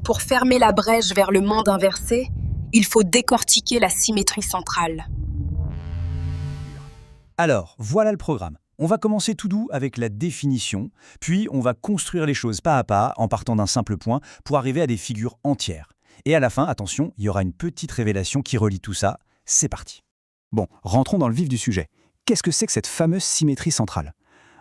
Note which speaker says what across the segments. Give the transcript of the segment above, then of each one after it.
Speaker 1: Pour fermer la brèche vers le monde inversé, il faut décortiquer la symétrie centrale.
Speaker 2: Alors, voilà le programme. On va commencer tout doux avec la définition, puis on va construire les choses pas à pas en partant d'un simple point pour arriver à des figures entières. Et à la fin, attention, il y aura une petite révélation qui relie tout ça. C'est parti. Bon, rentrons dans le vif du sujet. Qu'est-ce que c'est que cette fameuse symétrie centrale?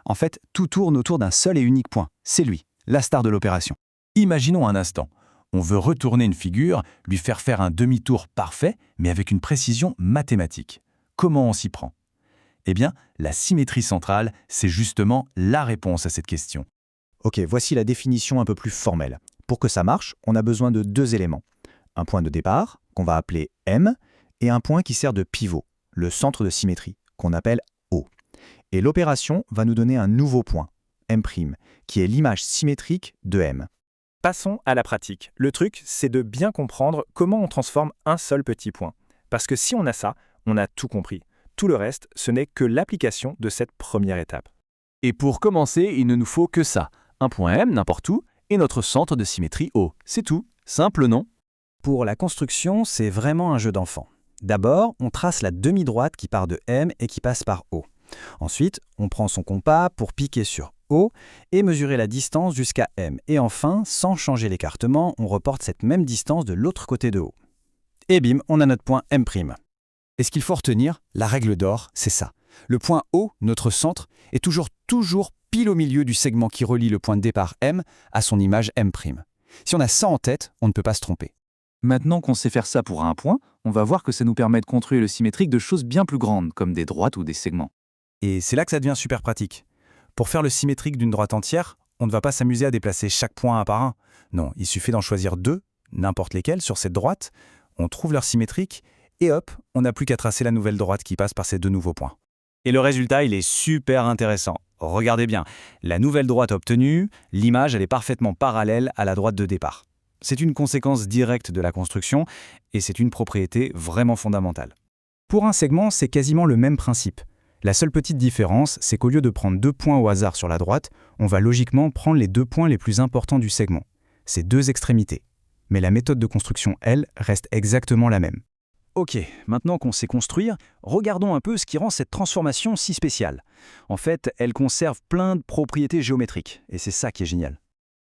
Speaker 2: En fait, tout tourne autour d'un seul et unique point. C'est lui, la star de l'opération.
Speaker 3: Imaginons un instant. On veut retourner une figure, lui faire un demi-tour parfait, mais avec une précision mathématique. Comment on s'y prend? Eh bien, la symétrie centrale, c'est justement la réponse à cette question.
Speaker 2: Ok, voici la définition un peu plus formelle. Pour que ça marche, on a besoin de deux éléments. Un point de départ, qu'on va appeler M, et un point qui sert de pivot, le centre de symétrie, qu'on appelle O. Et l'opération va nous donner un nouveau point, M', qui est l'image symétrique de M.
Speaker 4: Passons à la pratique. Le truc, c'est de bien comprendre comment on transforme un seul petit point. Parce que si on a ça, on a tout compris. Tout le reste, ce n'est que l'application de cette première étape.
Speaker 3: Et pour commencer, il ne nous faut que ça. Un point M n'importe où et notre centre de symétrie O. C'est tout. Simple, non?
Speaker 2: Pour la construction, c'est vraiment un jeu d'enfant. D'abord, on trace la demi-droite qui part de M et qui passe par O. Ensuite, on prend son compas pour piquer sur O et mesurer la distance jusqu'à M. Et enfin, sans changer l'écartement, on reporte cette même distance de l'autre côté de O. Et bim, on a notre point M'. Et ce qu'il faut retenir, la règle d'or, c'est ça. Le point O, notre centre, est toujours pile au milieu du segment qui relie le point de départ M à son image M'. Si on a ça en tête, on ne peut pas se tromper.
Speaker 3: Maintenant qu'on sait faire ça pour un point, on va voir que ça nous permet de construire le symétrique de choses bien plus grandes, comme des droites ou des segments.
Speaker 2: Et c'est là que ça devient super pratique. Pour faire le symétrique d'une droite entière, on ne va pas s'amuser à déplacer chaque point un par un. Non, il suffit d'en choisir deux, n'importe lesquels, sur cette droite. On trouve leur symétrique et hop, on n'a plus qu'à tracer la nouvelle droite qui passe par ces deux nouveaux points. Et le résultat, il est super intéressant. Regardez bien, la nouvelle droite obtenue, l'image, elle est parfaitement parallèle à la droite de départ. C'est une conséquence directe de la construction et c'est une propriété vraiment fondamentale. Pour un segment, c'est quasiment le même principe. La seule petite différence, c'est qu'au lieu de prendre deux points au hasard sur la droite, on va logiquement prendre les deux points les plus importants du segment, ces deux extrémités. Mais la méthode de construction, elle, reste exactement la même. Ok, maintenant qu'on sait construire, regardons un peu ce qui rend cette transformation si spéciale. En fait, elle conserve plein de propriétés géométriques, et c'est ça qui est génial.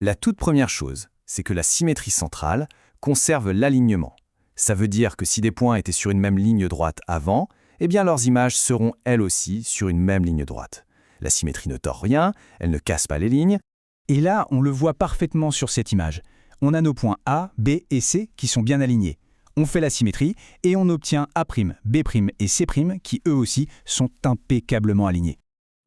Speaker 2: La toute première chose, c'est que la symétrie centrale conserve l'alignement. Ça veut dire que si des points étaient sur une même ligne droite avant, eh bien leurs images seront elles aussi sur une même ligne droite. La symétrie ne tord rien, elle ne casse pas les lignes. Et là, on le voit parfaitement sur cette image. On a nos points A, B et C qui sont bien alignés. On fait la symétrie et on obtient A', B' et C' qui eux aussi sont impeccablement alignés.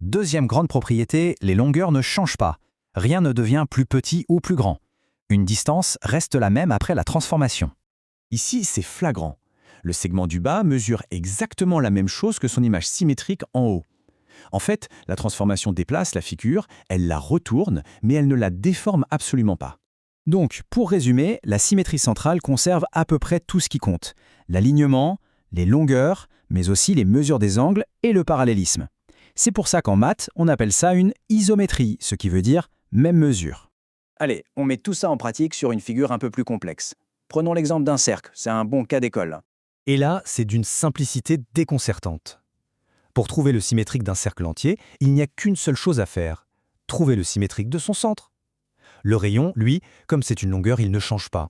Speaker 2: Deuxième grande propriété, les longueurs ne changent pas. Rien ne devient plus petit ou plus grand. Une distance reste la même après la transformation. Ici, c'est flagrant. Le segment du bas mesure exactement la même chose que son image symétrique en haut. En fait, la transformation déplace la figure, elle la retourne, mais elle ne la déforme absolument pas. Donc, pour résumer, la symétrie centrale conserve à peu près tout ce qui compte. L'alignement, les longueurs, mais aussi les mesures des angles et le parallélisme. C'est pour ça qu'en maths, on appelle ça une isométrie, ce qui veut dire même mesure. Allez, on met tout ça en pratique sur une figure un peu plus complexe. Prenons l'exemple d'un cercle, c'est un bon cas d'école. Et là, c'est d'une simplicité déconcertante. Pour trouver le symétrique d'un cercle entier, il n'y a qu'une seule chose à faire. Trouver le symétrique de son centre. Le rayon, lui, comme c'est une longueur, il ne change pas.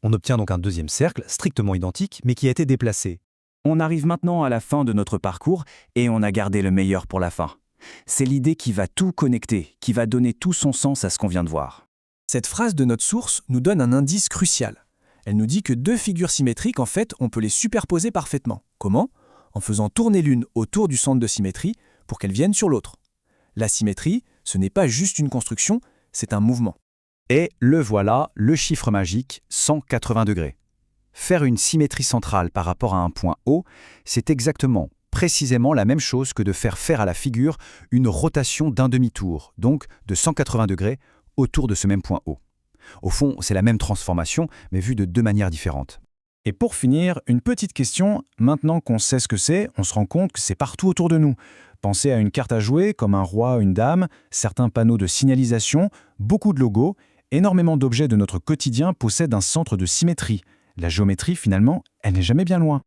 Speaker 2: On obtient donc un deuxième cercle, strictement identique, mais qui a été déplacé. On arrive maintenant à la fin de notre parcours et on a gardé le meilleur pour la fin. C'est l'idée qui va tout connecter, qui va donner tout son sens à ce qu'on vient de voir.
Speaker 5: Cette phrase de notre source nous donne un indice crucial. Elle nous dit que deux figures symétriques, en fait, on peut les superposer parfaitement. Comment? En faisant tourner l'une autour du centre de symétrie pour qu'elles viennent sur l'autre. La symétrie, ce n'est pas juste une construction, c'est un mouvement.
Speaker 2: Et le voilà, le chiffre magique, 180 degrés. Faire une symétrie centrale par rapport à un point O, c'est exactement, précisément la même chose que de faire à la figure une rotation d'un demi-tour, donc de 180 degrés, autour de ce même point O. Au fond, c'est la même transformation, mais vue de deux manières différentes. Et pour finir, une petite question, maintenant qu'on sait ce que c'est, on se rend compte que c'est partout autour de nous. Pensez à une carte à jouer, comme un roi, une dame, certains panneaux de signalisation, beaucoup de logos,
Speaker 3: Énormément d'objets de notre quotidien possèdent un centre de symétrie. La géométrie, finalement, elle n'est jamais bien loin.